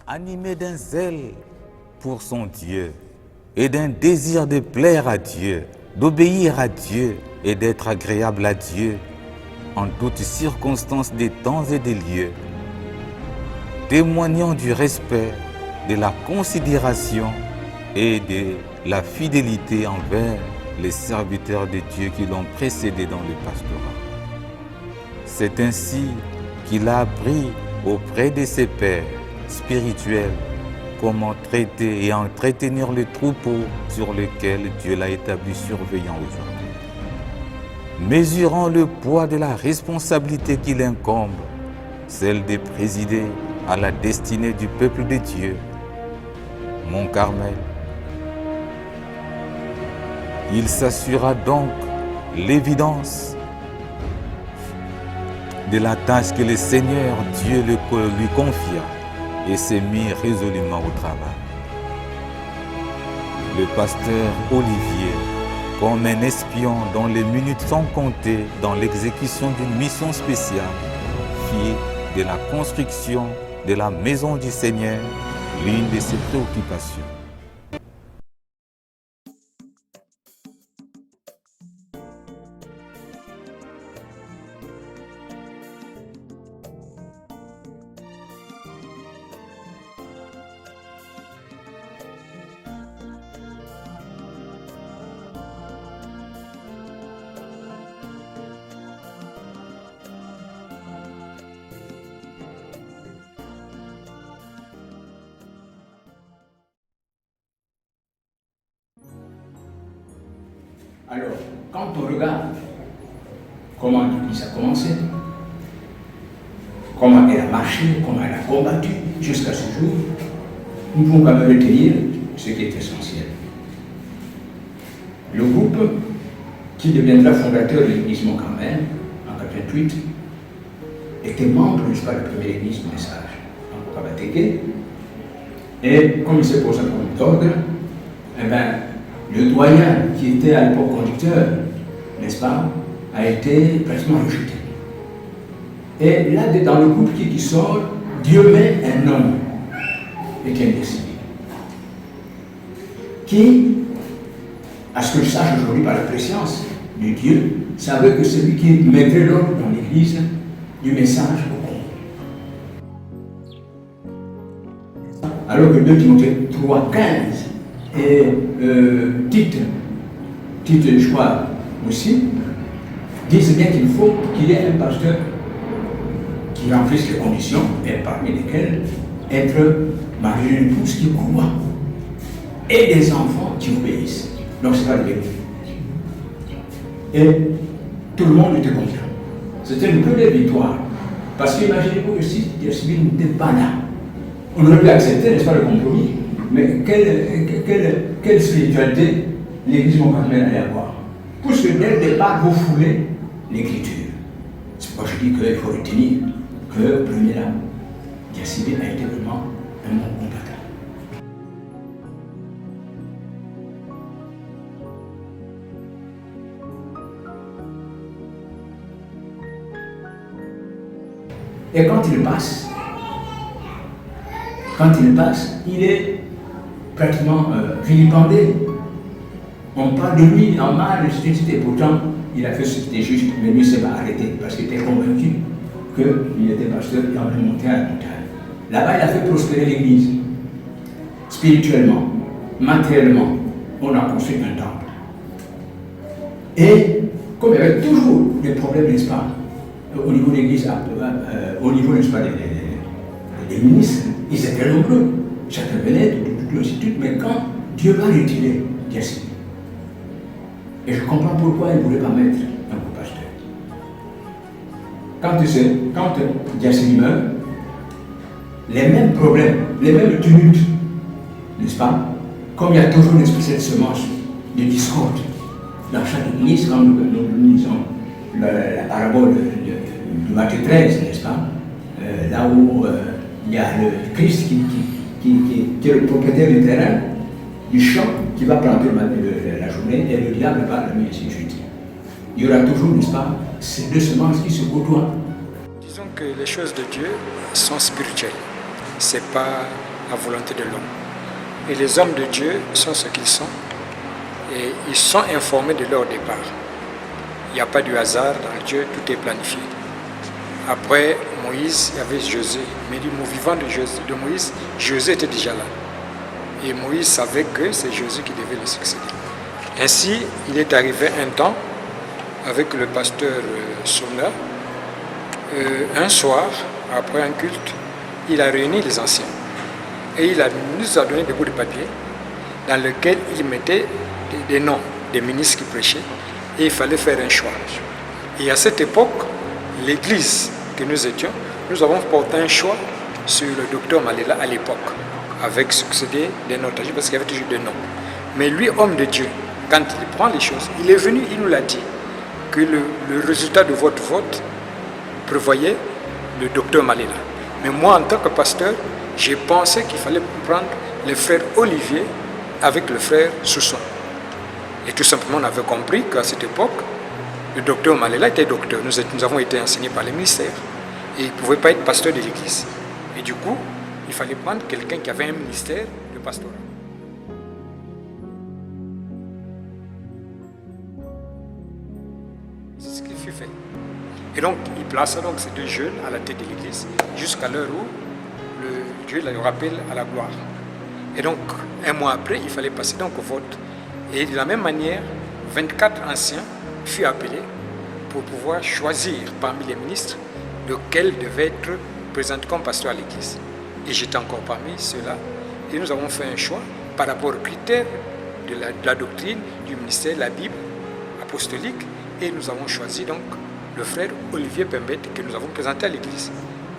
animé d'un zèle pour son Dieu et d'un désir de plaire à Dieu, d'obéir à Dieu et d'être agréable à Dieu en toutes circonstances des temps et des lieux, témoignant du respect, de la considération et de la fidélité envers les serviteurs de Dieu qui l'ont précédé dans le pastorat. C'est ainsi qu'il a appris auprès de ses pairs spirituels comment traiter et entretenir le troupeau sur lequel Dieu l'a établi surveillant aujourd'hui. Mesurant le poids de la responsabilité qu'il incombe, celle de présider à la destinée du peuple de Dieu, Mont Carmel. Il s'assura donc l'évidence de la tâche que le Seigneur Dieu lui confia et s'est mis résolument au travail. Le pasteur Olivier, comme un espion dont les minutes sont comptées dans l'exécution d'une mission spéciale, fit de la construction de la maison du Seigneur l'une de ses préoccupations. Alors, quand on regarde comment l'Église a commencé, comment elle a marché, comment elle a combattu jusqu'à ce jour, nous pouvons quand même retenir ce qui est essentiel. Le groupe qui deviendra fondateur de l'Église Mont Carmel en 1988 était membre, n'est-ce pas, de la première Église du Message en Kabatéké. Et comme il s'est posé un problème d'ordre, eh bien, le doyen qui était à l'époque conducteur, n'est-ce pas, a été pratiquement rejeté. Et là, dans le groupe qui sort, Dieu met un homme, Étienne Décidé, qui, à ce que je sache aujourd'hui par la préscience de Dieu, savait que celui qui mettrait l'ordre dans l'Église du message au monde. Alors que 2 Timothée 3,15 et Tite, je crois aussi, disent bien qu'il faut qu'il y ait un pasteur qui remplisse les conditions, et parmi lesquelles être marié d'une épouse qui croit et des enfants qui obéissent. Donc c'est pas le début. Et tout le monde était content. C'était une première victoire. Parce qu'imaginez-vous que si Yacine n'était pas là, on aurait pu accepter, n'est-ce pas, le compromis. Mais quelle spiritualité l'Église Mont Carmel allait avoir? Puisque dès le départ, vous foulez l'Écriture. C'est pourquoi je dis qu'il faut retenir que le premier homme, Yacine, a été vraiment un bon combattant. Et quand il passe, il est pratiquement vilipendé. On parle de lui en mal, et pourtant il a fait ce qui était juste, mais lui s'est pas arrêté parce qu'il était convaincu qu'il était pasteur et en monté à la montagne. Là-bas, il a fait prospérer l'Église. Spirituellement, matériellement, on a construit un temple. Et comme il y avait toujours des problèmes, n'est-ce pas, au niveau de l'Église, au niveau, n'est-ce pas, des ministres, ils étaient nombreux. Chacun venait de toute l'institut, mais quand Dieu va retirer Yacine, et je comprends pourquoi il ne voulait pas mettre un co-pasteur. Quand Yacine meurt, les mêmes problèmes, les mêmes tumultes, n'est-ce pas? Comme il y a toujours une espèce de semence de discorde dans chaque église, comme nous lisons la parabole du Matthieu 13, n'est-ce pas? Là où il y a le Christ qui est le propriétaire du terrain, du champ, qui va planter la journée, et le diable va la ainsi de suite. Il y aura toujours, n'est-ce pas, ces deux semences qui se côtoient. Disons que les choses de Dieu sont spirituelles. Ce n'est pas la volonté de l'homme. Et les hommes de Dieu sont ce qu'ils sont. Et ils sont informés de leur départ. Il n'y a pas de hasard dans Dieu, tout est planifié. Après Moïse, il y avait Josué. Mais du mot vivant de Moïse, Josué était déjà là. Et Moïse savait que c'est Josué qui devait le succéder. Ainsi, il est arrivé un temps, avec le pasteur Soula, un soir, après un culte, il a réuni les anciens. Et nous a donné des bouts de papier dans lesquels il mettait des noms des ministres qui prêchaient. Et il fallait faire un choix. Et à cette époque, l'église que nous étions, nous avons porté un choix sur le docteur Malela à l'époque, avec succédé des noms, parce qu'il y avait toujours des noms. Mais lui, homme de Dieu, quand il prend les choses, il est venu, il nous l'a dit, que le résultat de votre vote prévoyait le docteur Malela. Mais moi, en tant que pasteur, j'ai pensé qu'il fallait prendre le frère Olivier avec le frère Sousson. Et tout simplement, on avait compris qu'à cette époque, le docteur Malela était docteur. Nous avons été enseignés par les ministères. Et il ne pouvait pas être pasteur de l'église. Et du coup, il fallait prendre quelqu'un qui avait un ministère de pastorat. C'est ce qui fut fait. Et donc, il plaça donc ces deux jeunes à la tête de l'église jusqu'à l'heure où Dieu le rappelle à la gloire. Et donc, un mois après, il fallait passer donc au vote. Et de la même manière, 24 anciens furent appelés pour pouvoir choisir parmi les ministres lequel devait être présenté comme pasteur à l'église. Et j'étais encore parmi ceux-là. Et nous avons fait un choix par rapport aux critères de la doctrine, du ministère, la Bible apostolique. Et nous avons choisi donc le frère Olivier Pembette que nous avons présenté à l'église.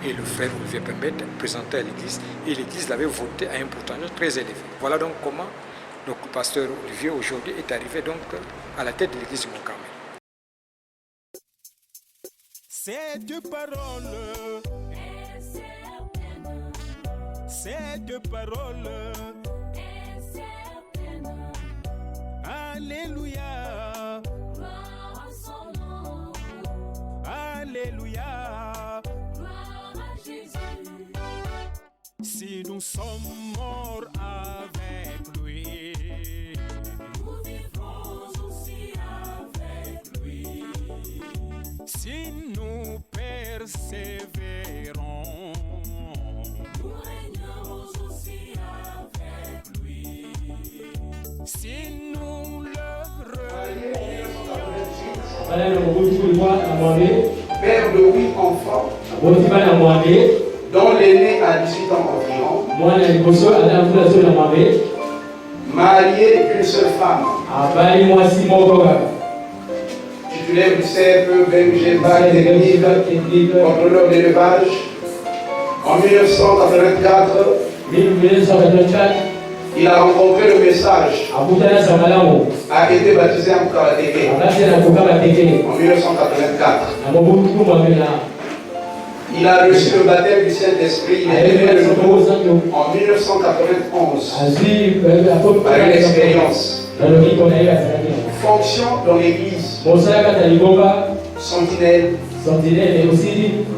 Et le frère Olivier Pembette présenté à l'église. Et l'église l'avait voté à un pourcentage très élevé. Voilà donc comment le pasteur Olivier aujourd'hui est arrivé donc à la tête de l'église du Mont-Carmel. Cette parole est certaine. Cette parole est certaine. Alléluia. Gloire à son nom. Alléluia. Gloire à Jésus. Si nous sommes morts avec lui, nous vivrons aussi avec lui. Si nous persévérons, nous régnerons aussi avec lui. Si nous le père de 8 enfants, dont l'aîné a 18 ans environ, marié d'une seule femme, titulaire du CFE Benjeba Technique, contrôleur d'élevage. En 1984, il a rencontré le message, a été baptisé en Karateke en 1984. Il a reçu le baptême du Saint-Esprit, il est né de nouveau en 1991 par une expérience. Fonction dans l'église, sentinelle,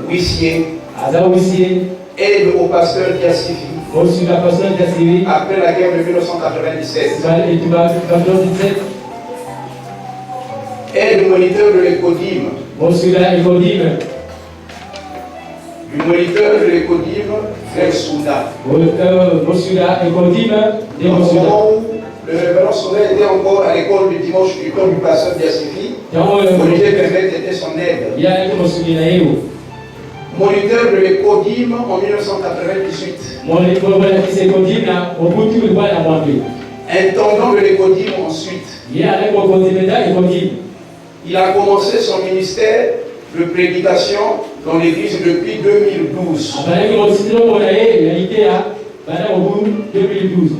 huissier, aide au pasteur Diassifi après la guerre de 1997, aide moniteur de l'écodim, du moniteur de l'écodim vers Souda. Au moment où le révérend Souda était encore à l'école du dimanche du corps du pasteur Diassifi, Olivier Pembette était son aide. Moniteur de l'écodim en 1998. Intendant de l'écodim ensuite. Il a commencé son ministère de prédication dans l'église depuis 2012.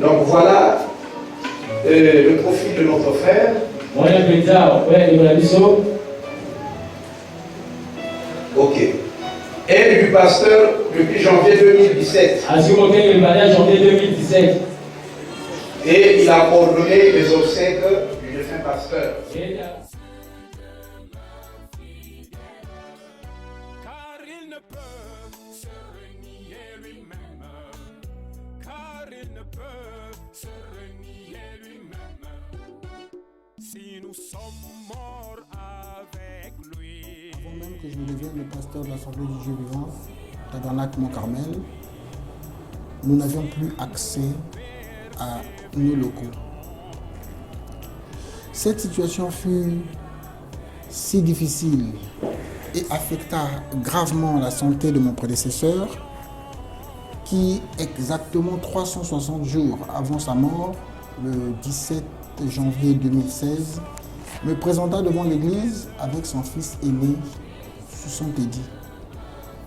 Donc voilà le profil de notre frère. Ok. Aide du pasteur depuis janvier 2017. Et il a coordonné les obsèques du défunt pasteur. car il ne peut se renier lui-même. Si nous sommes morts avec lui. Avant même que je ne devienne le pasteur de l'Assemblée du Dieu vivant, Tabernacle Mont-Carmel, nous n'avions plus accès à nos locaux. Cette situation fut si difficile et affecta gravement la santé de mon prédécesseur qui, exactement 360 jours avant sa mort, le 17 janvier 2016, me présenta devant l'église avec son fils aîné sous son édit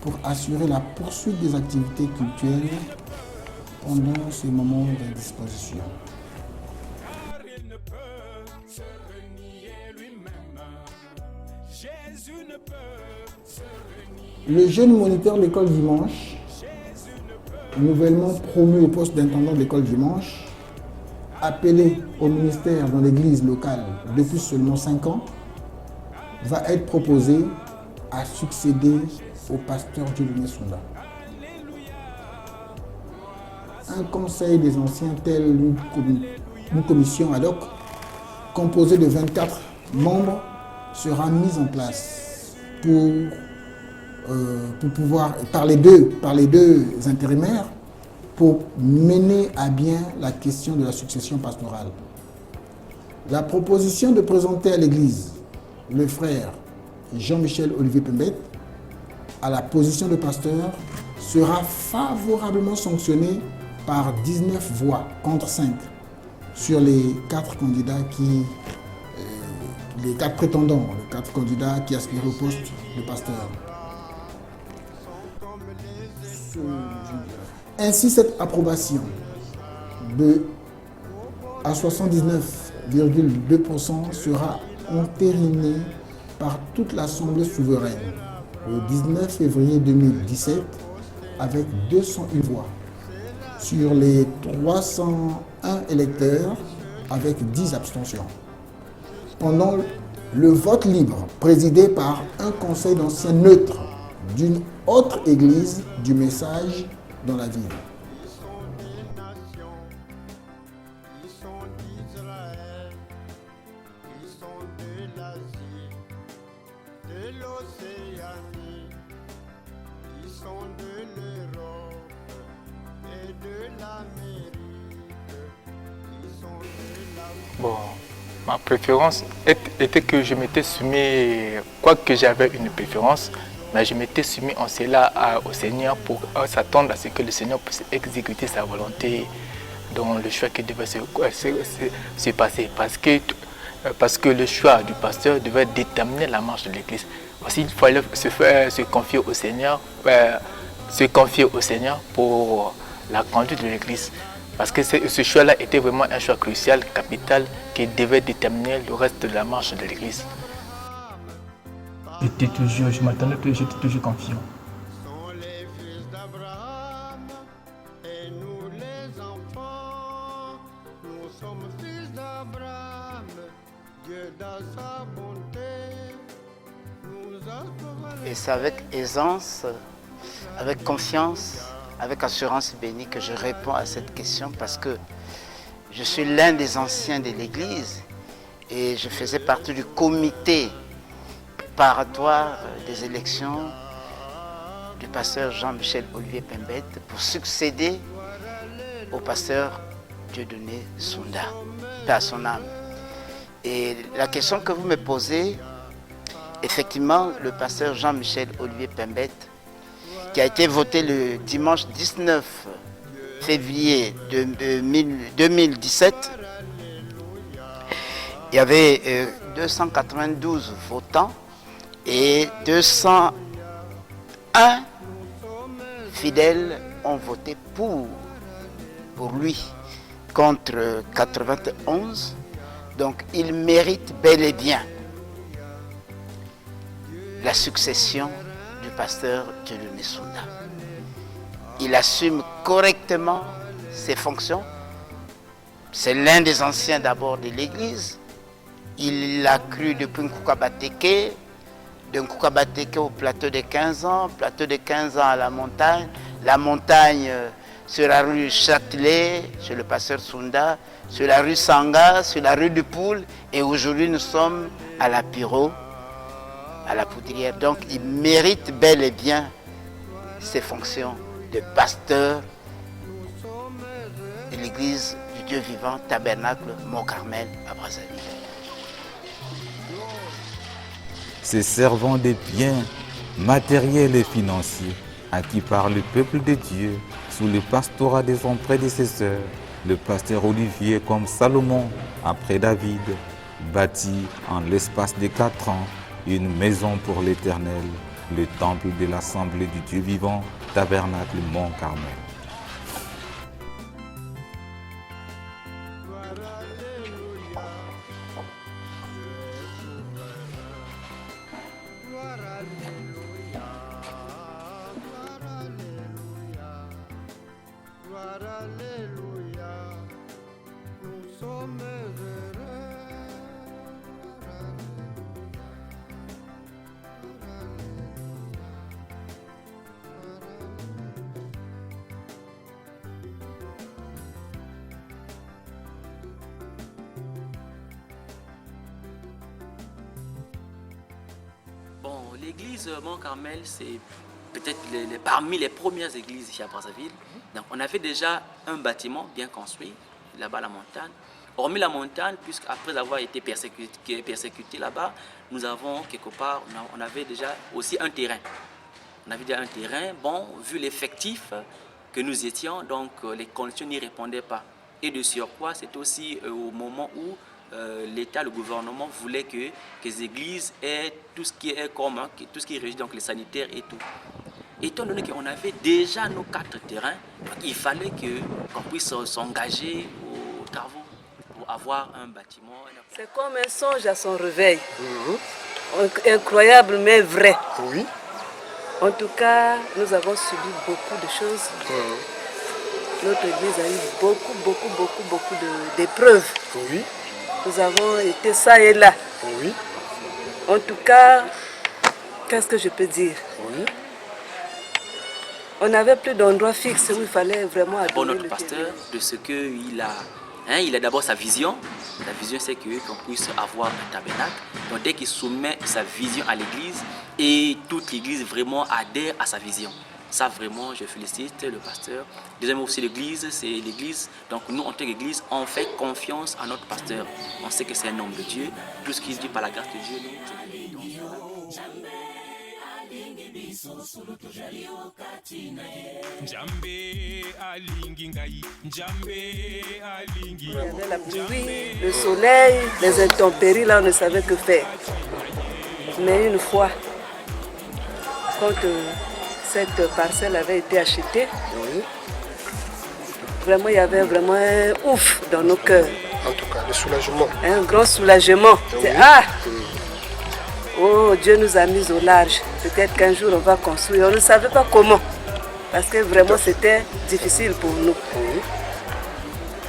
pour assurer la poursuite des activités cultuelles pendant ces moments d'indisposition. Car il ne peut se renier lui-même. Jésus ne peut se renier. Le jeune moniteur de l'école dimanche, nouvellement promu au poste d'intendant de l'école dimanche, appelé au ministère dans l'église locale depuis seulement 5 ans, va être proposé à succéder au pasteur Dieudonné Sounda. Un conseil des anciens, tel une commission ad hoc, composée de 24 membres, sera mise en place pour pouvoir, par les deux intérimaires, pour mener à bien la question de la succession pastorale. La proposition de présenter à l'Église le frère Jean-Michel Olivier Pembette à la position de pasteur sera favorablement sanctionnée par 19 voix contre 5 sur les 4 candidats les 4 prétendants, les 4 candidats qui aspiraient au poste de pasteur. Ainsi, cette approbation à 79,2% sera entérinée par toute l'Assemblée souveraine le 19 février 2017 avec 201 voix sur les 301 électeurs avec 10 abstentions. Pendant le vote libre présidé par un conseil d'anciens neutres d'une autre église du message dans la ville. Ils sont d'Israël, ils sont de l'Asie, de l'Océanie, ils sont de l'Europe et de l'Amérique, ils sont de l'Afrique. Bon, ma préférence était que je m'étais soumis, quoique j'avais une préférence, mais je m'étais soumis en cela au Seigneur pour s'attendre à ce que le Seigneur puisse exécuter sa volonté dans le choix qui devait se passer. Parce que le choix du pasteur devait déterminer la marche de l'Église. Aussi, il fallait se confier au Seigneur pour la conduite de l'Église. Parce que ce choix-là était vraiment un choix crucial, capital, qui devait déterminer le reste de la marche de l'Église. J'étais toujours confiant. Sont les fils d'Abraham et nous les enfants, nous sommes fils d'Abraham, Dieu dans sa bonté nous a sauvés. Et c'est avec aisance, avec confiance, avec assurance bénie que je réponds à cette question parce que je suis l'un des anciens de l'Église et je faisais partie du comité préparatoire des élections du pasteur Jean-Michel Olivier Pembette pour succéder au pasteur Dieudonné Sounda, paix à son âme. Et la question que vous me posez, effectivement, le pasteur Jean-Michel Olivier Pembette, qui a été voté le dimanche 19 février 2017, il y avait 292 votants et 201 fidèles ont voté pour lui contre 91. Donc il mérite bel et bien la succession du pasteur Dieudonné Sounda. Il assume correctement ses fonctions. C'est l'un des anciens d'abord de l'Église. Il l'a cru depuis Nkoukabateke, de Nkoukabateke au plateau de 15 ans, plateau de 15 ans à la montagne sur la rue Châtelet, chez le pasteur Sunda, sur la rue Sanga, sur la rue du Poule, et aujourd'hui nous sommes à la Piro, à la Poudrière. Donc il mérite bel et bien ses fonctions de pasteur de l'église du Dieu vivant, Tabernacle Mont-Carmel à Brazzaville. Se servant des biens matériels et financiers acquis par le peuple de Dieu sous le pastorat de son prédécesseur, le pasteur Olivier comme Salomon après David, bâtit en l'espace de 4 ans une maison pour l'Éternel, le temple de l'Assemblée du Dieu vivant, Tabernacle Mont-Carmel. Bon, l'église Mont-Carmel, c'est peut-être parmi les premières églises ici à Brazzaville. Donc, on avait déjà un bâtiment bien construit, là-bas à la montagne. Hormis la montagne, puisqu'après avoir été persécuté là-bas, nous avons quelque part, on avait déjà aussi un terrain. On avait déjà un terrain, bon, vu l'effectif que nous étions, donc les conditions n'y répondaient pas. Et de surcroît, c'est aussi au moment où l'État, le gouvernement voulait que les églises aient tout ce qui est commun, tout ce qui régit donc les sanitaires et tout. Étant donné qu'on avait déjà nos 4 terrains, il fallait qu'on puisse s'engager aux travaux pour avoir un bâtiment. C'est comme un songe à son réveil. Incroyable mais vrai. Oui. En tout cas, nous avons subi beaucoup de choses. Notre église a eu beaucoup d'épreuves. Oui. Nous avons été ça et là. Oui. En tout cas, qu'est-ce que je peux dire? Oui. On n'avait plus d'endroit fixe où il fallait vraiment adorer bon, notre le pasteur, Dieu. de ce qu'il a, il a d'abord sa vision. La vision, c'est qu'on puisse avoir un tabernacle. Donc, dès qu'il soumet sa vision à l'église, et toute l'église vraiment adhère à sa vision. Ça, vraiment, je félicite le pasteur. Deuxièmement aussi, l'église, c'est l'église. Donc, nous, en tant qu'église, on fait confiance à notre pasteur. On sait que c'est un homme de Dieu. Tout ce qu'il dit par la grâce de Dieu, nous. Il y avait la pluie, le soleil, les intempéries, là on ne savait que faire. Mais une fois, quand cette parcelle avait été achetée, vraiment il y avait vraiment un ouf dans nos cœurs. En tout cas, le soulagement. Un grand soulagement. C'est, oh, Dieu nous a mis au large. Peut-être qu'un jour on va construire. On ne savait pas comment. Parce que vraiment c'était difficile pour nous.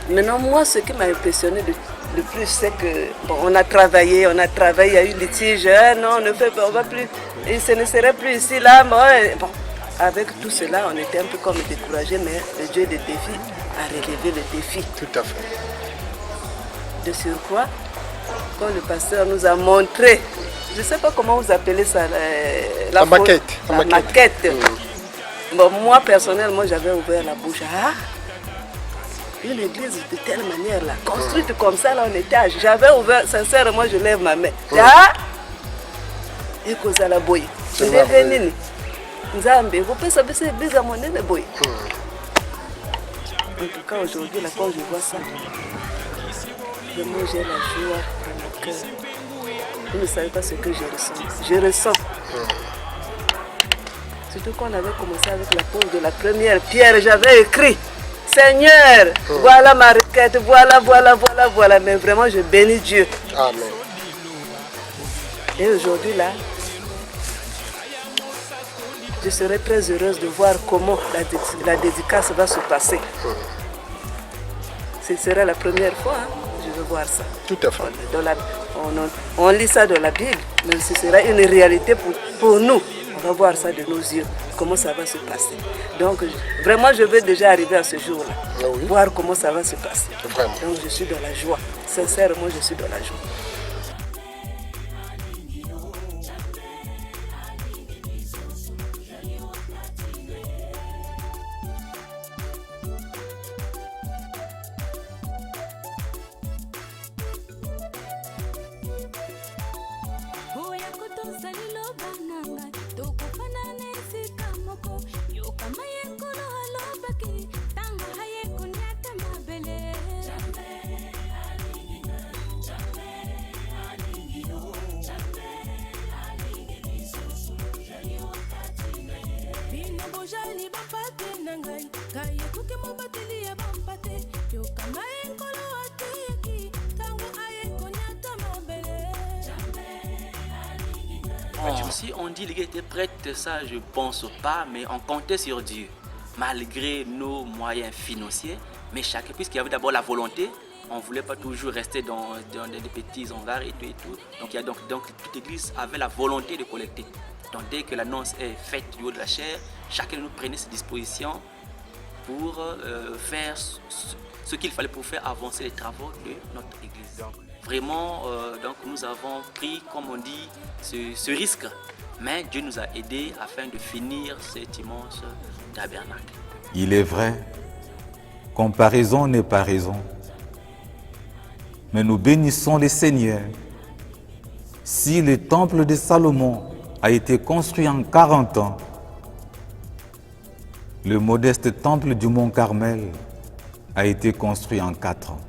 Maintenant, moi, ce qui m'a impressionné le plus, c'est que bon, on a travaillé, il y a eu litige. Non, on va plus. Et ce ne serait plus ici, là. Bon, avec tout cela, on était un peu comme découragés, mais le Dieu des défis a relevé le défi. Tout à fait. De surcroît, quand le pasteur nous a montré, je ne sais pas comment vous appelez ça, la maquette. La maquette. Bon, moi, personnellement, j'avais ouvert la bouche. Une église de telle manière, là, construite comme ça, là, on était âgé. J'avais ouvert, sincèrement, je lève ma main. Et que ça la boye. Je l'ai venu. Nzambe, vous pouvez savoir c'est bizarre, mon nez, boye. En tout cas, aujourd'hui, là, quand je vois ça, vraiment, j'ai la joie dans mon cœur. Vous ne savez pas ce que je ressens. Je ressens. Surtout quand on avait commencé avec la pose de la première pierre, j'avais écrit Seigneur, voilà ma requête, voilà. Mais vraiment, je bénis Dieu. Amen. Et aujourd'hui, là, je serai très heureuse de voir comment la dédicace va se passer. Ce sera la première fois, je veux voir ça. Tout à fait. On lit ça dans la Bible, mais ce sera une réalité pour nous. va voir ça de nos yeux, comment ça va se passer. Donc vraiment, je veux déjà arriver à ce jour-là, voir comment ça va se passer. Donc je suis dans la joie. Sincèrement, je suis dans la joie. Si on dit que était prête, ça je pense pas, mais on comptait sur Dieu, malgré nos moyens financiers, mais chacun, puisqu'il y avait d'abord la volonté, on ne voulait pas toujours rester dans des petits hangars et tout. Donc toute l'église avait la volonté de collecter. Donc dès que l'annonce est faite du haut de la chair, chacun nous prenait ses dispositions pour faire ce qu'il fallait pour faire avancer les travaux de notre église. Vraiment, donc nous avons pris, comme on dit, ce risque. Mais Dieu nous a aidés afin de finir cet immense tabernacle. Il est vrai, comparaison n'est pas raison. Mais nous bénissons le Seigneur. Si le temple de Salomon a été construit en 40 ans, le modeste temple du Mont Carmel a été construit en 4 ans.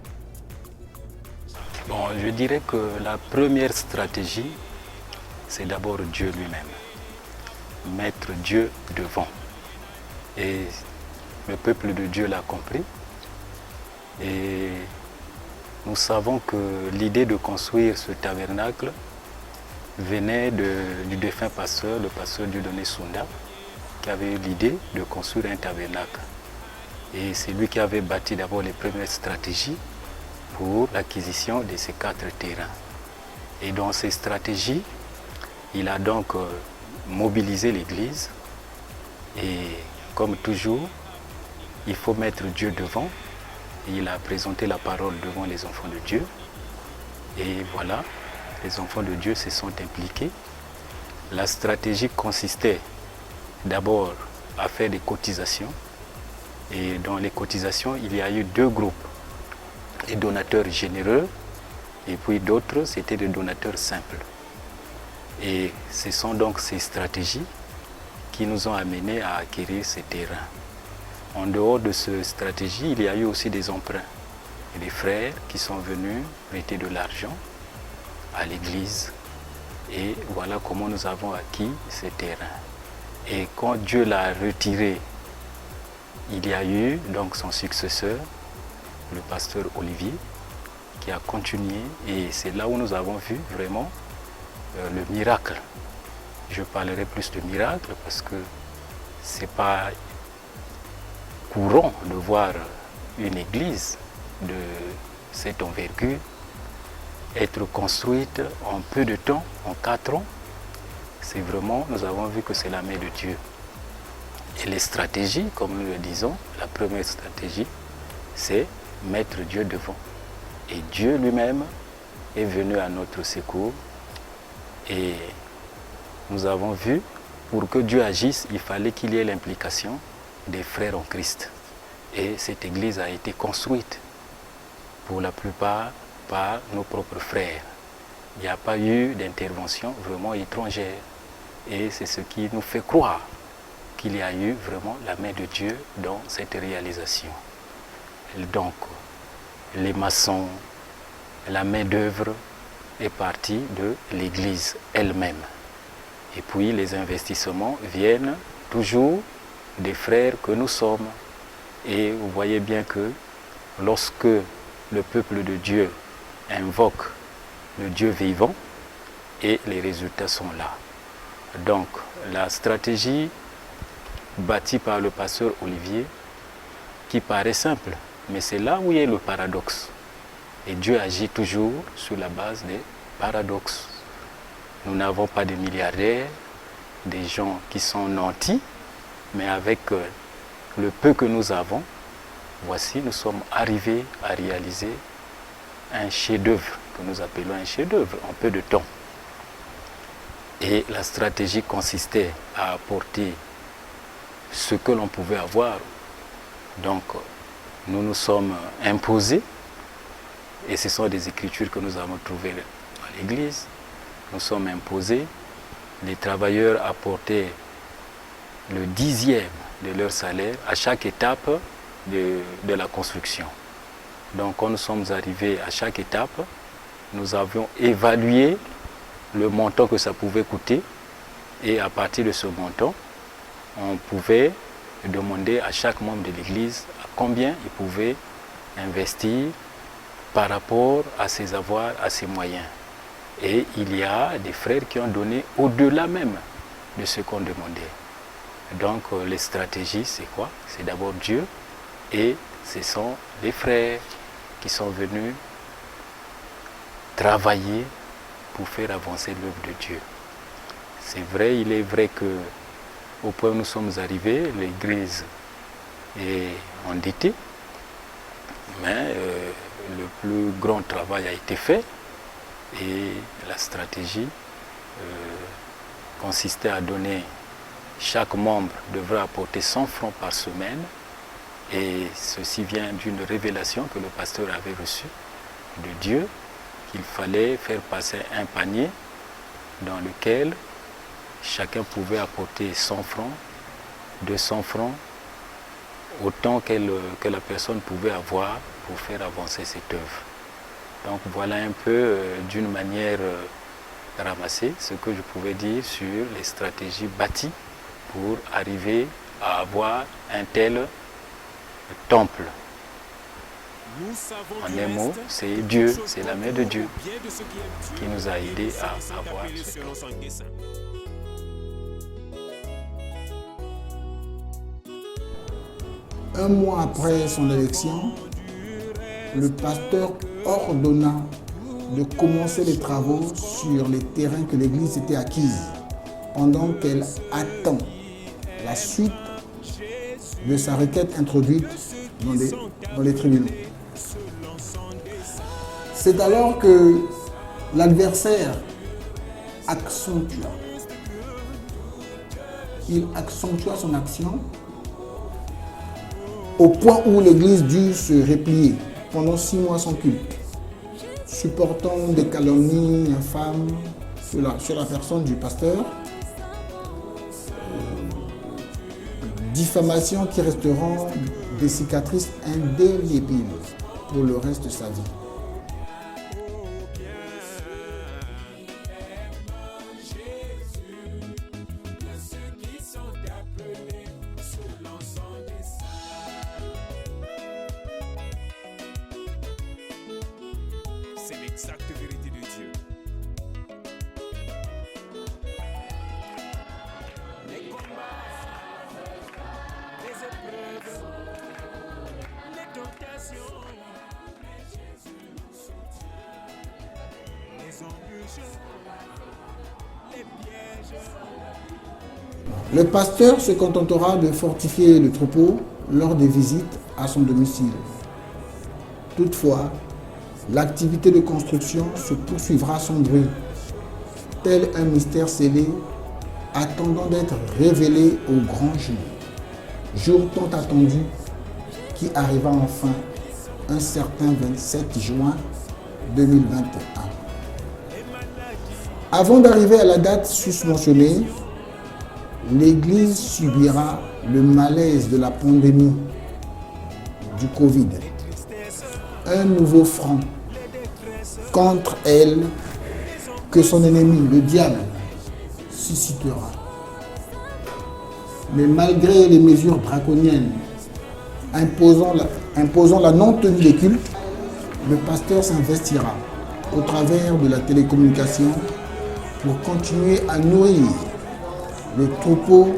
Bon, je dirais que la première stratégie, c'est d'abord Dieu lui-même. Mettre Dieu devant. Et le peuple de Dieu l'a compris. Et nous savons que l'idée de construire ce tabernacle venait du défunt pasteur, le pasteur Dieudonné Sunda, qui avait eu l'idée de construire un tabernacle. Et c'est lui qui avait bâti d'abord les premières stratégies pour l'acquisition de ces 4 terrains. Et dans ces stratégies, il a donc mobilisé l'Église. Et comme toujours, il faut mettre Dieu devant. Et il a présenté la parole devant les enfants de Dieu. Et voilà, les enfants de Dieu se sont impliqués. La stratégie consistait d'abord à faire des cotisations. Et dans les cotisations, il y a eu 2 groupes. Des donateurs généreux et puis d'autres, c'était des donateurs simples. Et ce sont donc ces stratégies qui nous ont amenés à acquérir ces terrains. En dehors de ces stratégies, il y a eu aussi des emprunts. Et des frères qui sont venus prêter de l'argent à l'église. Et voilà comment nous avons acquis ces terrains. Et quand Dieu l'a retiré, il y a eu donc son successeur, le pasteur Olivier, qui a continué, et c'est là où nous avons vu vraiment le miracle. Je parlerai plus de miracle parce que ce n'est pas courant de voir une église de cette envergure être construite en peu de temps, en 4 ans. C'est vraiment, nous avons vu que c'est la main de Dieu. Et les stratégies, comme nous le disons, la première stratégie, c'est mettre Dieu devant. Et Dieu lui-même est venu à notre secours. Et nous avons vu, pour que Dieu agisse, il fallait qu'il y ait l'implication des frères en Christ. Et cette église a été construite, pour la plupart, par nos propres frères. Il n'y a pas eu d'intervention vraiment étrangère. Et c'est ce qui nous fait croire qu'il y a eu vraiment la main de Dieu dans cette réalisation. Donc, les maçons, la main-d'œuvre est partie de l'Église elle-même. Et puis, les investissements viennent toujours des frères que nous sommes. Et vous voyez bien que lorsque le peuple de Dieu invoque le Dieu vivant, et les résultats sont là. Donc, la stratégie bâtie par le pasteur Olivier, qui paraît simple, mais c'est là où il y a le paradoxe. Et Dieu agit toujours sur la base des paradoxes. Nous n'avons pas de milliardaires, des gens qui sont nantis, mais avec le peu que nous avons, voici, nous sommes arrivés à réaliser un chef-d'œuvre, que nous appelons un chef-d'œuvre, en peu de temps. Et la stratégie consistait à apporter ce que l'on pouvait avoir. Donc, nous nous sommes imposés, et ce sont des écritures que nous avons trouvées à l'église. Nous sommes imposés, les travailleurs apportaient le 10e de leur salaire à chaque étape de la construction. Donc, quand nous sommes arrivés à chaque étape, nous avions évalué le montant que ça pouvait coûter, et à partir de ce montant, on pouvait demander à chaque membre de l'église à combien il pouvait investir par rapport à ses avoirs, à ses moyens. Et il y a des frères qui ont donné au-delà même de ce qu'on demandait. Donc les stratégies, c'est quoi? C'est d'abord Dieu, et ce sont les frères qui sont venus travailler pour faire avancer l'œuvre de Dieu. C'est vrai, il est vrai que au point où nous sommes arrivés, l'église est endettée, mais le plus grand travail a été fait, et la stratégie consistait à donner, chaque membre devrait apporter 100 francs par semaine, et ceci vient d'une révélation que le pasteur avait reçue de Dieu, qu'il fallait faire passer un panier dans lequel chacun pouvait apporter 100 francs, 200 francs, autant que la personne pouvait avoir pour faire avancer cette œuvre. Donc voilà un peu d'une manière ramassée ce que je pouvais dire sur les stratégies bâties pour arriver à avoir un tel temple. En un mot, c'est Dieu, c'est la main de Dieu qui nous a aidés à avoir ce temple. Un mois après son élection, le pasteur ordonna de commencer les travaux sur les terrains que l'Église s'était acquise pendant qu'elle attend la suite de sa requête introduite dans les tribunaux. C'est alors que l'adversaire accentua son action au point où l'Église dut se replier pendant 6 mois sans culte, supportant des calomnies infâmes sur la personne du pasteur, diffamations qui resteront des cicatrices indélébiles pour le reste de sa vie. C'est l'exacte vérité de Dieu. Les combats, les épreuves, les tentations, les embûches, les pièges. Le pasteur se contentera de fortifier le troupeau lors des visites à son domicile. Toutefois, l'activité de construction se poursuivra sans bruit, tel un mystère scellé attendant d'être révélé au grand jour. Jour tant attendu qui arriva enfin un certain 27 juin 2021. Avant d'arriver à la date susmentionnée, l'Église subira le malaise de la pandémie du Covid. Un nouveau front contre elle que son ennemi, le diable, suscitera. Mais malgré les mesures draconiennes imposant la non-tenue des cultes, le pasteur s'investira au travers de la télécommunication pour continuer à nourrir le troupeau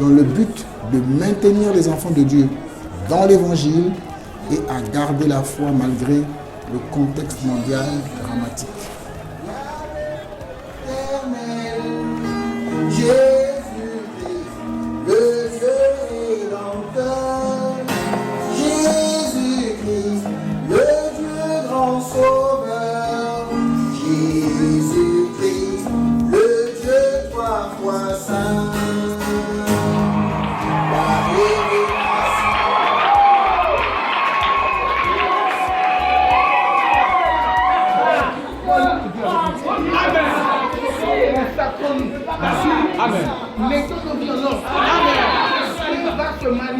dans le but de maintenir les enfants de Dieu dans l'évangile et à garder la foi malgré le contexte mondial dramatique. Jésus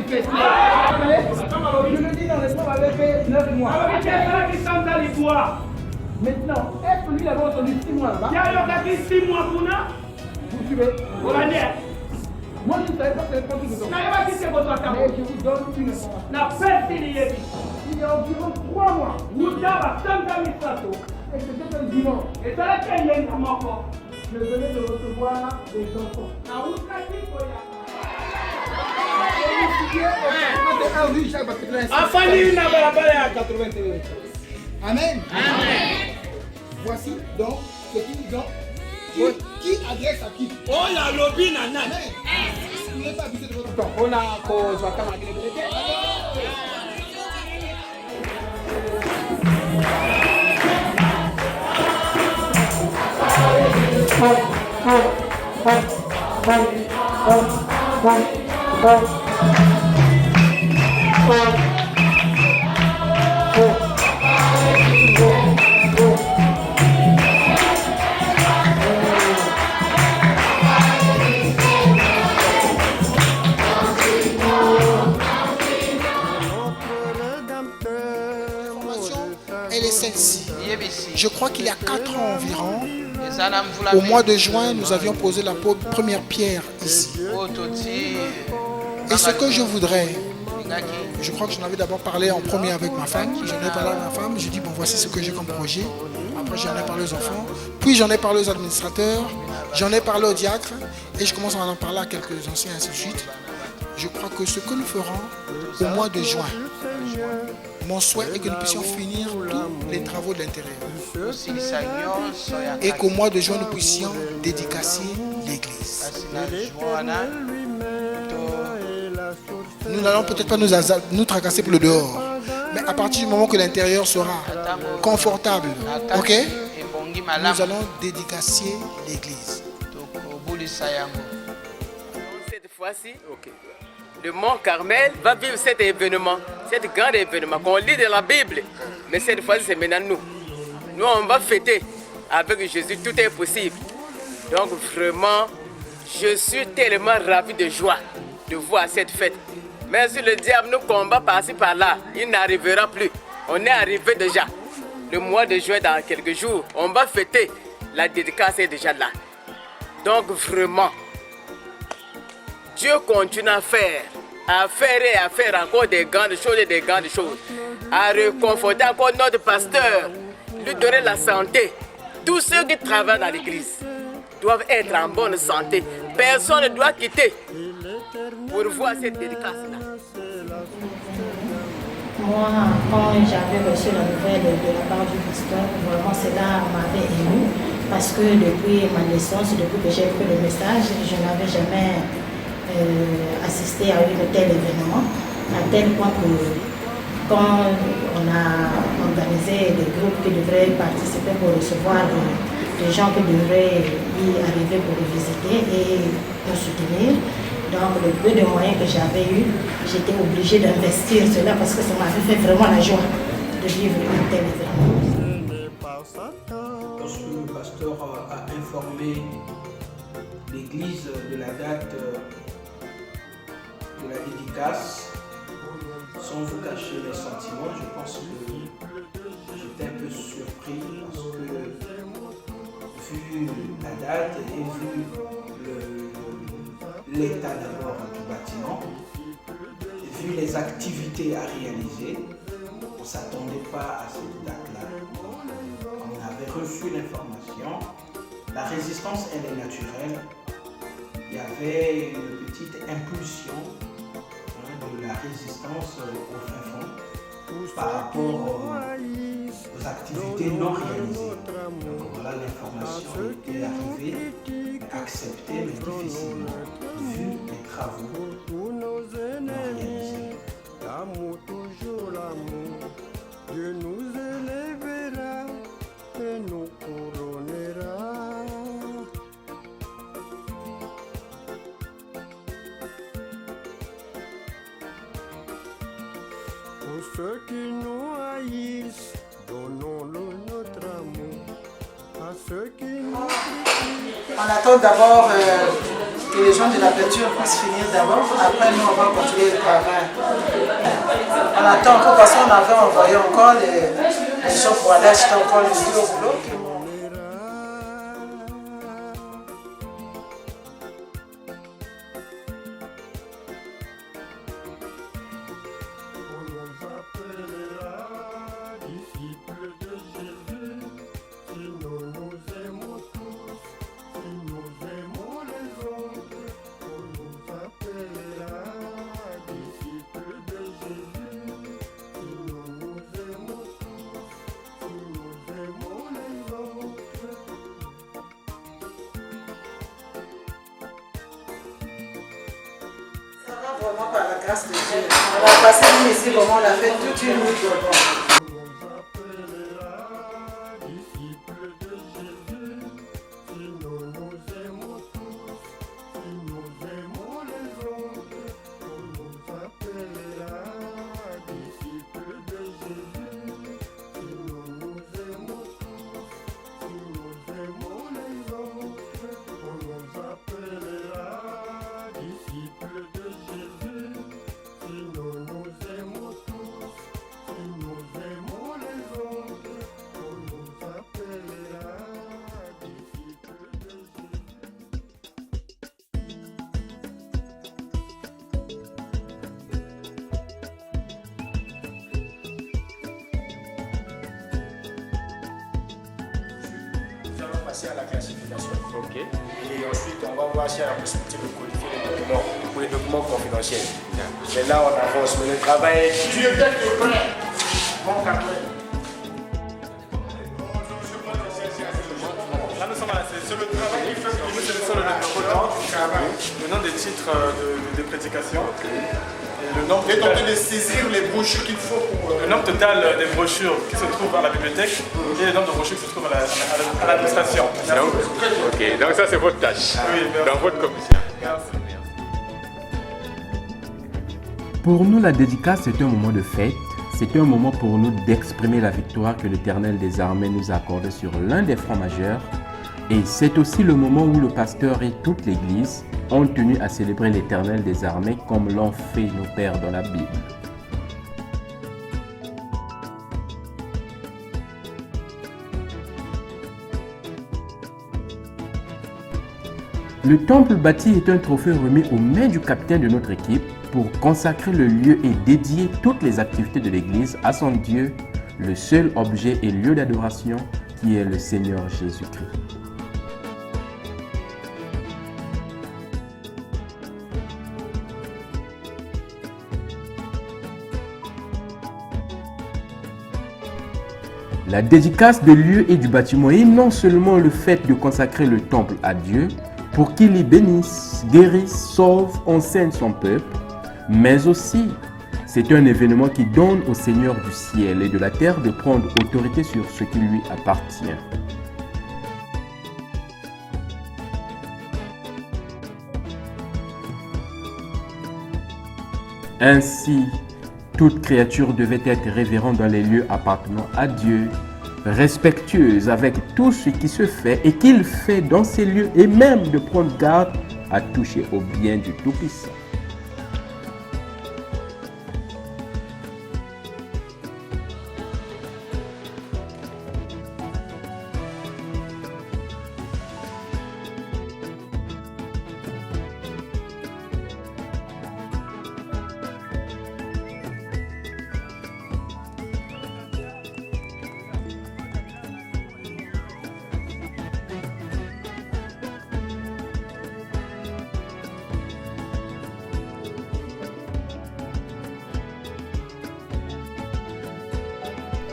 manifester. Je le dis dans les mots avait fait 9 mois. Maintenant, est-ce que lui avait entendu 6 mois là-bas? Vous suivez? Moi, je ne savais pas que c'était pas tout de temps. Mais je vous donne une information. Il y a environ 3 mois. Et c'était un dimanche. Je venais de recevoir des enfants. Amen. Voici donc ce qu'ils ont. Qui adresse à qui? Oh la lobby nana. Amen. Vous n'avez pas abusé de votre temps. On a cause à Elle est celle-ci. Je crois qu'il y a 4 ans environ, au mois de juin, nous avions posé la première pierre ici. Et ce que je voudrais, je crois que j'en avais d'abord parlé en premier avec ma femme. J'en ai parlé à ma femme, je dis bon voici ce que j'ai comme projet. Après j'en ai parlé aux enfants, puis j'en ai parlé aux administrateurs, j'en ai parlé aux diacres, et je commence à en parler à quelques anciens, ainsi de suite. Je crois que ce que nous ferons au mois de juin, mon souhait est que nous puissions finir tous les travaux de l'intérieur. Et qu'au mois de juin, nous puissions dédicacer l'église. Nous n'allons peut-être pas nous tracasser pour le dehors. Mais à partir du moment que l'intérieur sera confortable, ok, nous allons dédicacer l'église. Cette fois-ci, le Mont Carmel va vivre cet événement, cet grand événement qu'on lit dans la Bible. Mais cette fois-ci, c'est maintenant nous. Nous, on va fêter avec Jésus, tout est possible. Donc vraiment, je suis tellement ravi de joie de voir cette fête. Mais si le diable nous combat par-ci par-là, il n'arrivera plus. On est arrivé déjà. Le mois de juin, dans quelques jours, on va fêter. La dédicace est déjà là. Donc vraiment, Dieu continue à faire et à faire encore des grandes choses et des grandes choses. À réconforter encore notre pasteur, lui donner la santé. Tous ceux qui travaillent dans l'église doivent être en bonne santé. Personne ne doit quitter pour voir cette dédicace-là. Moi, quand j'avais reçu la nouvelle de la part du pasteur, vraiment cela m'avait ému parce que depuis ma naissance, depuis que j'ai pris le message, je n'avais jamais assisté à un tel événement, à tel point que quand on a organisé des groupes qui devraient participer pour recevoir des gens qui devraient y arriver pour les visiter et nous soutenir, donc le peu de moyens que j'avais eu, j'étais obligée d'investir cela parce que ça m'avait fait vraiment la joie de vivre un tel événement. Lorsque le pasteur a informé l'église de la date de la dédicace, sans vous cacher les sentiments, je pense que j'étais un peu surpris parce que vu la date et vu l'état d'abord du bâtiment, vu les activités à réaliser, on ne s'attendait pas à cette date-là. On avait reçu l'information, la résistance elle est naturelle, il y avait une petite impulsion de la résistance au fin fond par rapport aux activités non réalisées. Donc voilà, l'information était arrivée, acceptée mais difficilement, vu les travaux non réalisés. L'amour, toujours l'amour, Dieu nous élèvera et nous couronnera. Pour ceux qui nous haïssent, donnons-leur notre amour. À ceux qui nous critiquent. On attend d'abord que les gens de la peinture puissent finir d'abord. Après, nous, on va continuer le travail. On attend encore parce qu'on avait envoyé encore les gens pour aller acheter encore les yeux au boulot. Vraiment par la grâce de Dieu. On a passé une ici, vraiment, on a fait toute une nuit. À la classification. Okay. Et ensuite, on va voir s'il y a la possibilité de codifier les documents pour les documents confidentiels. Mais là, on avance. Mais le travail est dur. Bon, là, nous sommes sur le travail qui fait que nous sélectionnons le nom des titres de prédication. Le nombre total, en train de saisir les brochures qu'il faut pour... Le nombre total des brochures qui se trouvent à la bibliothèque et le nombre de brochures qui se trouvent à l'administration. Ok, donc ça c'est votre tâche, oui, dans votre commission. Merci. Pour nous, la dédicace, c'est un moment de fête. C'est un moment pour nous d'exprimer la victoire que l'Éternel des armées nous a accordée sur l'un des francs majeurs. Et c'est aussi le moment où le pasteur et toute l'Église ont tenu à célébrer l'Éternel des armées comme l'ont fait nos pères dans la Bible. Le temple bâti est un trophée remis aux mains du capitaine de notre équipe pour consacrer le lieu et dédier toutes les activités de l'Église à son Dieu, le seul objet et lieu d'adoration qui est le Seigneur Jésus-Christ. La dédicace des lieux et du bâtiment est non seulement le fait de consacrer le temple à Dieu pour qu'il y bénisse, guérisse, sauve, enseigne son peuple, mais aussi c'est un événement qui donne au Seigneur du ciel et de la terre de prendre autorité sur ce qui lui appartient. Ainsi, toute créature devait être révérente dans les lieux appartenant à Dieu, respectueuse avec tout ce qui se fait et qu'il fait dans ces lieux et même de prendre garde à toucher au bien du Tout-Puissant.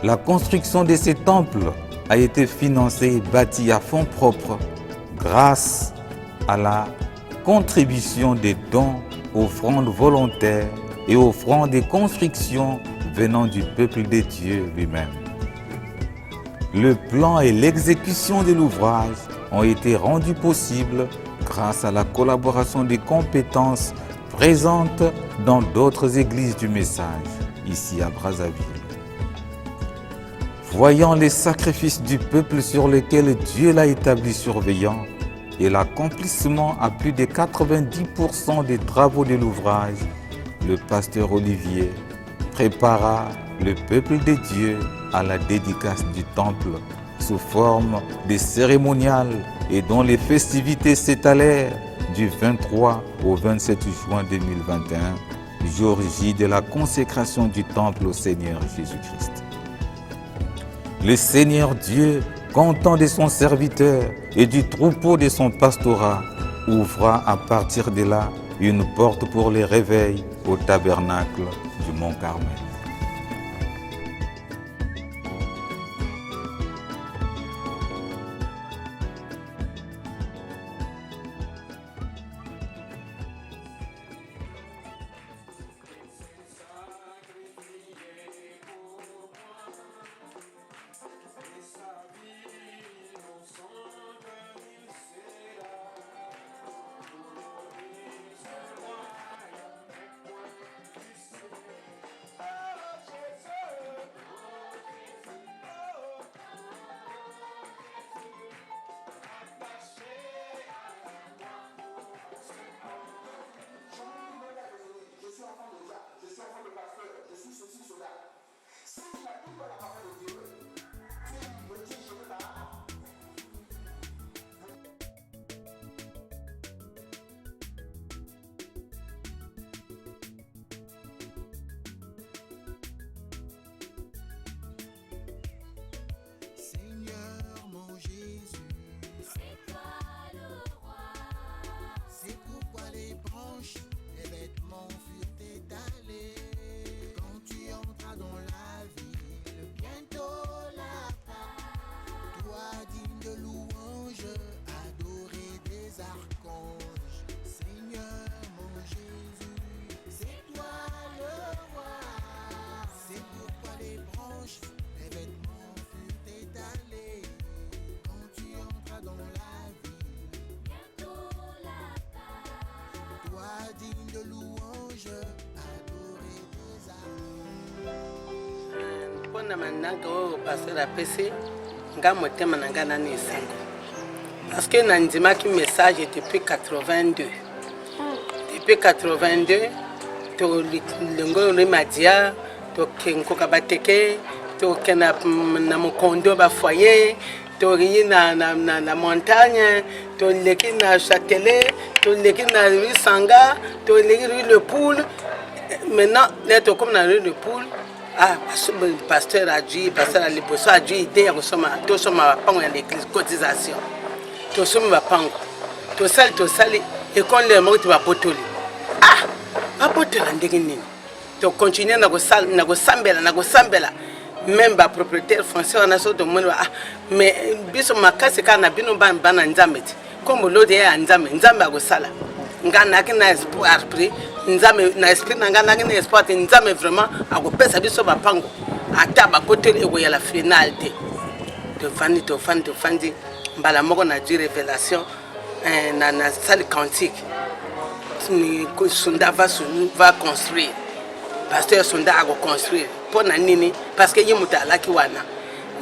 La construction de ces temples a été financée et bâtie à fonds propres grâce à la contribution des dons, offrandes volontaires et offrandes de construction venant du peuple de Dieu lui-même. Le plan et l'exécution de l'ouvrage ont été rendus possibles grâce à la collaboration des compétences présentes dans d'autres églises du message, ici à Brazzaville. Voyant les sacrifices du peuple sur lesquels Dieu l'a établi surveillant, et l'accomplissement à plus de 90% des travaux de l'ouvrage, le pasteur Olivier prépara le peuple de Dieu à la dédicace du temple sous forme de cérémonial et dont les festivités s'étalèrent du 23 au 27 juin 2021, jour J de la consécration du temple au Seigneur Jésus-Christ. Le Seigneur Dieu, content de son serviteur et du troupeau de son pastorat, ouvra à partir de là une porte pour les réveils au tabernacle du Mont Carmel. Seigneur mon Jésus, c'est toi le roi. C'est pourquoi les branches, les vêtements furent étalés. Quand tu entras dans la ville, bientôt la part. Toi digne de louange, adoré des archanges. Seigneur mon Jésus, c'est toi le roi. C'est pourquoi les branches, les vêtements furent étalés. Quand tu entras dans la ville, bientôt la part. Toi digne de louange, adoré des archanges. mpona mananga oyo pasteur apesi nga motema na ngai nani esengo parce que nandimaki message depuis 82 tolongololi madia tokenkoka bateke tokenda na mokondo bafoyer toriyi na montagne toleki na châtelet toleki na rue Sanga toleki rue Le Poule. Maintenant là tokomi na rue Le Poule. Ah, pasteur a dit, pasteur a liboso a dit idée ya kosoma tosoma bapango ya l'église cotisation tosomi bapango tosali ekole moko te bapotoli bapotola ndenge nini tocontinue na kosambela même bapropriétaire foncier wana so tomoni mais biso makasi kaka na bino bana nzambe te kombo lode ya nzambe akosala nga naki na espoir pris nzambe na esprit na nga naki na espoir te nzambe vraiment akopesa biso bapango ata bapoteli ekoyala final te tofandi mbala moko na di révélation na salle cantique Sunda va construire pasteur Sunda akoconstruire mpo na nini parce que ye moto alaki wana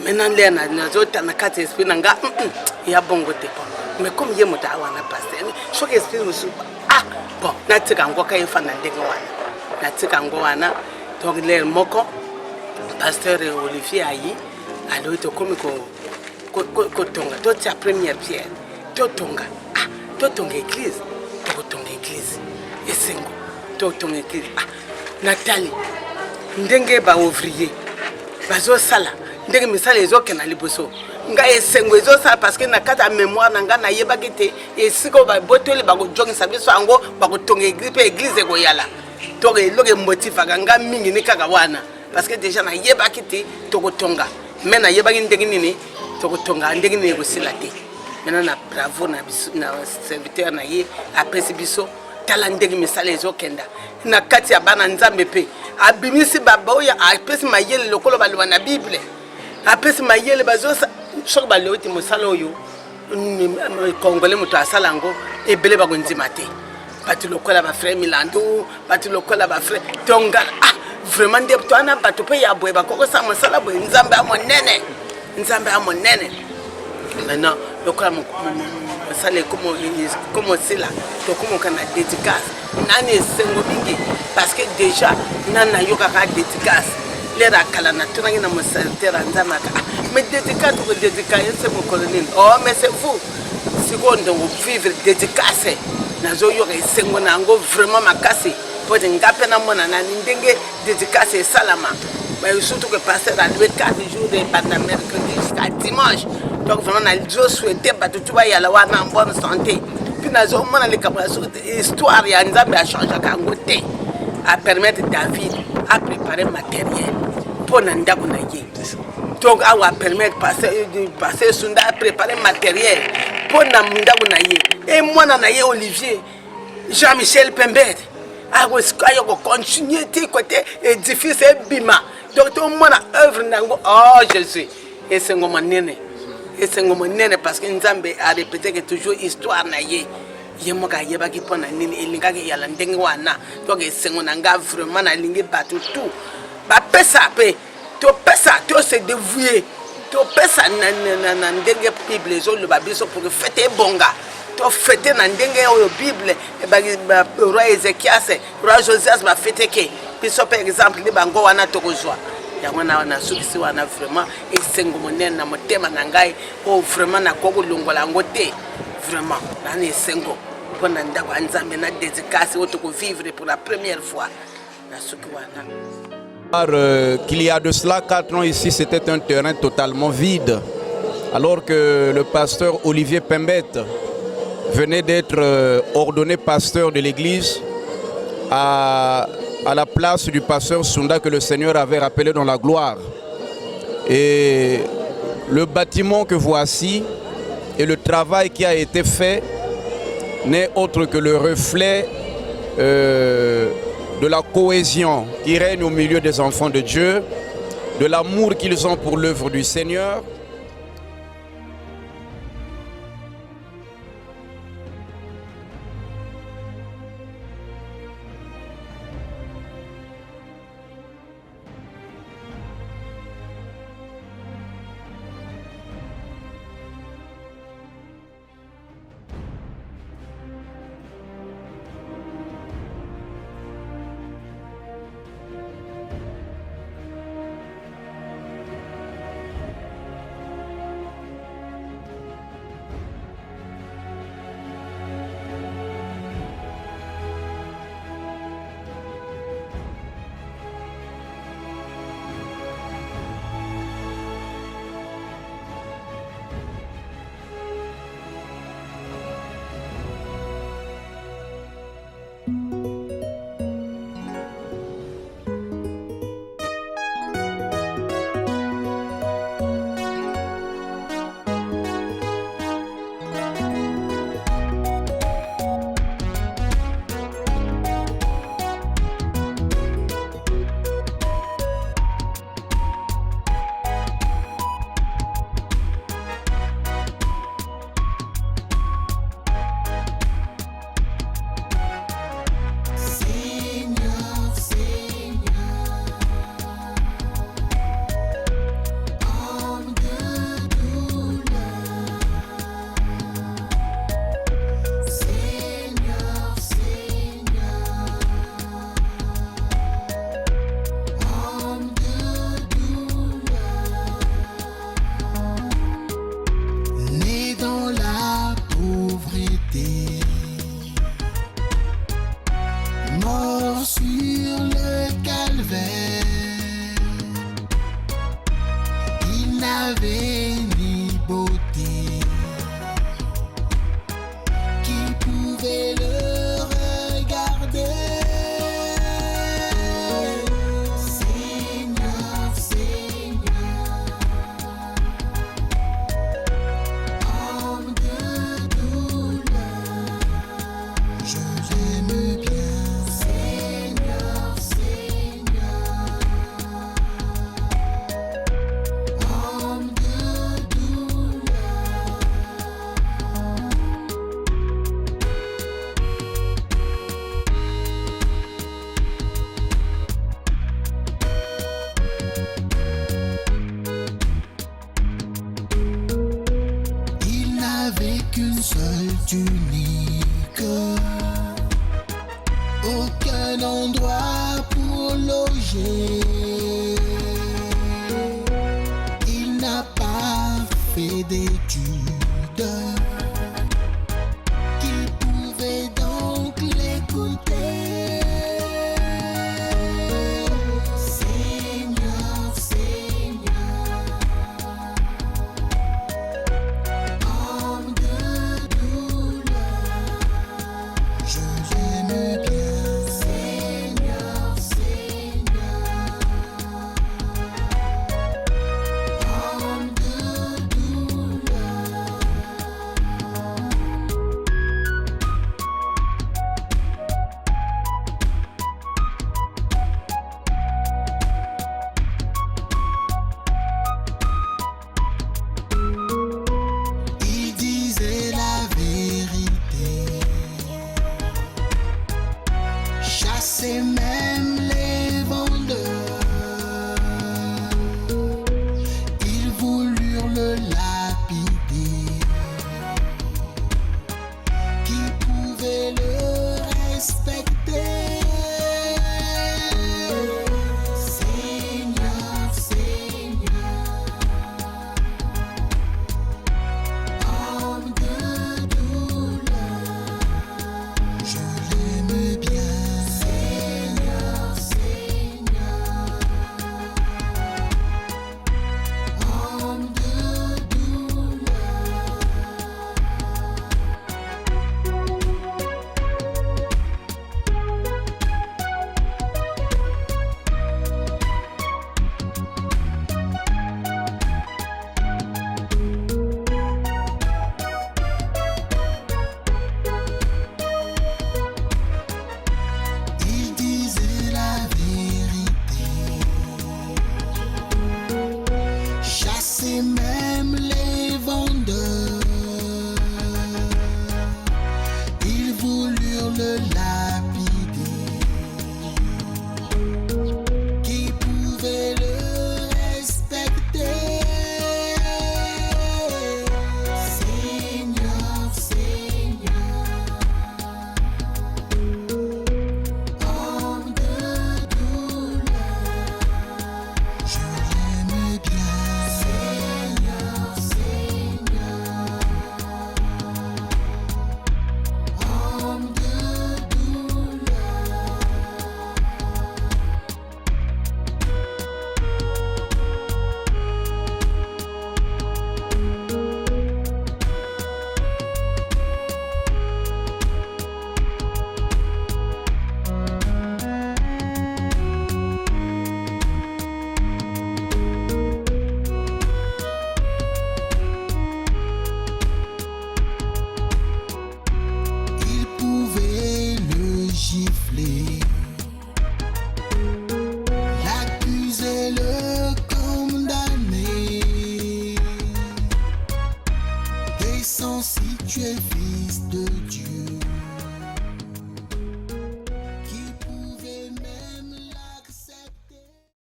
maintenant le nazotana kati esprit na nga ya bongo te po mais comme ye moto awana pasteur soki esprit mosusu bon natika ngo ka efana ndenge wana natika ngo wana donc le moko pasteur Olivier ayi alo to komi ko tonga to tia première pierre to tonga église to tonga église esengo to tonga église Nathalie ndenge ba ouvrier bazo sala ndenge misala ezokena liboso nga esengo ezosala parce que na kata mémoire na nga na yebaki te esiko ba botoli ba ko jongisa biso ango ba ko tonga église ko yala to eloke motivaka nga mingi ni kaka wana parce que déjà na yebaki te to ko tonga mais na yebaki ndenge nini to ko tonga ndenge nini ko sila te maintenant na bravo na serviteur na ye apesi biso tala ndenge misala ezokenda na kati ya bana nzambe pe abimisi baba oya apesi mayele lokolo balwa na bible apesi mayele bazosa soki balewiti mosala oyo kongole moto asala ngo ebele bakonzima te bato lokola bafrère Milando bato lokola bafrère tonga vraiment nde to ana bato pe ya boye bakokosa mosala boye nzambe ya monene maintenant lokola sale comme cela to comme kana dédicace nani sengo bingi parce que déjà nana yoka ka dédicace lera kala na tunangi na musaltera nzamaka mais dédicace ko dédicace c'est mon colonel oh mais c'est vous seconde on vivre dédicace nazo yoka sengo nango vraiment makasi pour ngape na mona na ndenge dédicace salama mais surtout que passer dans les 4 jours de pendant mercredi jusqu'à dimanche. Donc vraiment, je souhaite que tout va y aller en bonne santé. Puis nous avons l'histoire et nous a changé à permettre David à préparer le matériel pour Nandakunaye. Donc on va permettre de passer Sunda à préparer le matériel pour Nandakunaye. Et moi, Nanaye Olivier, Jean-Michel Pembet, à continuer de côté édifice et bima. Donc tout le monde a œuvre nango oh Jésus et c'est ngoma nene parce que Nzambe a répété que toujours histoire na ye yemoka yeba ki pona nini elinga ki yala ndenge wana donc c'est ngonanga vraiment na lingi batu tout ba pesa pe to pesa to se dévouer to pesa na ndenge bible zo le babiso pour fêter bonga to fêter na ndenge o bible e ba roi Ezekias roi Josias ba fêter ke biso par exemple ni bango wana tokozwa yango na sukisi wana vraiment esengo monene na motema na ngai o vraiment na kokolongola ngo te vraiment nani esengo pona ndako Nzambe na dédicace o toko vivre pour la première fois na suki wana. Qu'il y a de cela 4 ans ici, c'était un terrain totalement vide, alors que le pasteur Olivier Pembet venait d'être ordonné pasteur de l'église à la place du pasteur Sunda que le Seigneur avait rappelé dans la gloire. Et le bâtiment que voici et le travail qui a été fait n'est autre que le reflet de la cohésion qui règne au milieu des enfants de Dieu, de l'amour qu'ils ont pour l'œuvre du Seigneur. unique. Aucun endroit pour loger. Il n'a pas fait d'études.